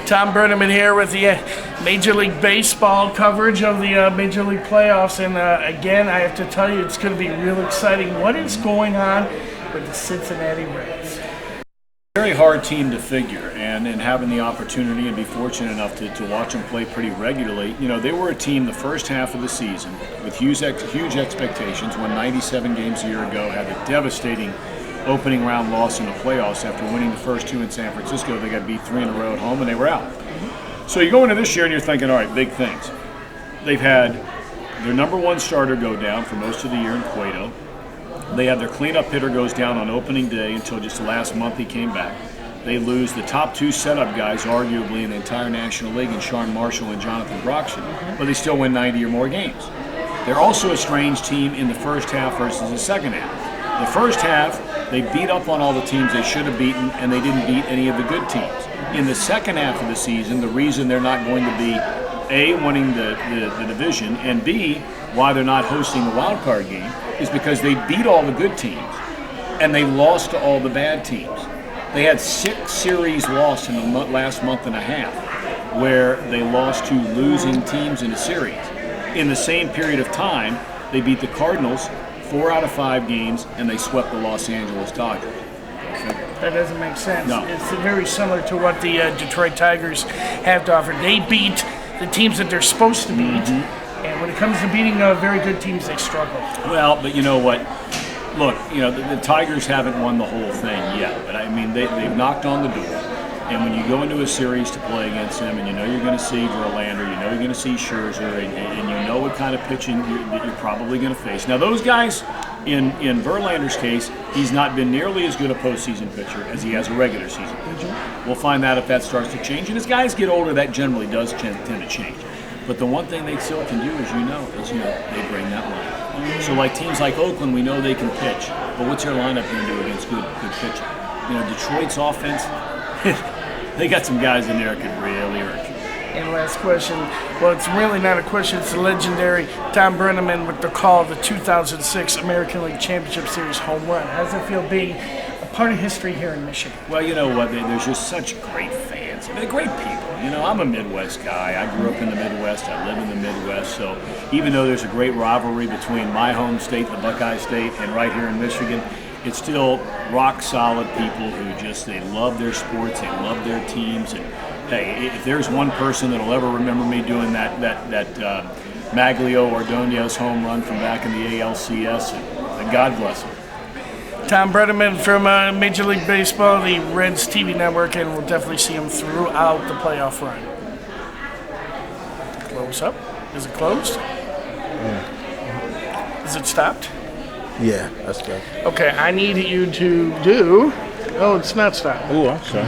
Thom Brenaman here with the Major League Baseball coverage of the Major League playoffs. And again, I have to tell you, it's going to be real exciting. What is going on with the Cincinnati Reds? Very hard team to figure, and in having the opportunity and be fortunate enough to watch them play pretty regularly, you know, they were a team the first half of the season with huge expectations, won 97 games a year ago, had a devastating opening round loss in the playoffs after winning the first two in San Francisco. They got beat 3 in a row at home and they were out. So you go into this year and you're thinking, all right, big things. They've had their number one starter go down for most of the year in Cueto. They have their cleanup hitter goes down on opening day until just the last month he came back. They lose the top two setup guys, arguably in the entire National League, in Sean Marshall and Jonathan Broxton, but they still win 90 or more games. They're also a strange team in the first half versus the second half. The first half, they beat up on all the teams they should have beaten, and they didn't beat any of the good teams. In the second half of the season, the reason they're not going to be A, winning the division, and B, why they're not hosting the wild card game, is because they beat all the good teams and they lost to all the bad teams. They had 6 series lost in the last month and a half where they lost to losing teams in a series. In the same period of time, they beat the Cardinals 4 out of 5 games and they swept the Los Angeles Dodgers. That doesn't make sense. No. It's very similar to what the Detroit Tigers have to offer. They beat the teams that they're supposed to beat. And when it comes to beating very good teams, they struggle. Well, but you know what? Look, you know, the Tigers haven't won the whole thing yet. But, I mean, they've knocked on the door. And when you go into a series to play against them and you know you're going to see Verlander, you know you're going to see Scherzer, and you know what kind of pitching that you're probably going to face. Now, those guys, in Verlander's case, he's not been nearly as good a postseason pitcher as he has a regular season pitcher. We'll find out if that starts to change. And as guys get older, that generally does tend to change. But the one thing they still can do, as you know, is they bring that line. So like teams like Oakland, we know they can pitch, but what's their lineup going to do against good pitching? You know, Detroit's offense, they got some guys in there that could really hurt you. And last question, well, it's really not a question, it's the legendary Thom Brenaman with the call of the 2006 American League Championship Series home run. How does it feel being a part of history here in Michigan? Well, you know what, there's just such great fans. I mean, they're great people. You know, I'm a Midwest guy. I grew up in the Midwest. I live in the Midwest. So even though there's a great rivalry between my home state, the Buckeye State, and right here in Michigan, it's still rock solid people who they love their sports, they love their teams. And hey, if there's one person that'll ever remember me doing that Maglio Ordonez home run from back in the ALCS, and God bless him. Thom Brenaman from Major League Baseball, the Reds TV network, and we'll definitely see him throughout the playoff run. Close up. Is it closed? Is it stopped? Yeah, that's good. Okay, I need you to do... Oh, it's not stopped. Oh, I'm sorry.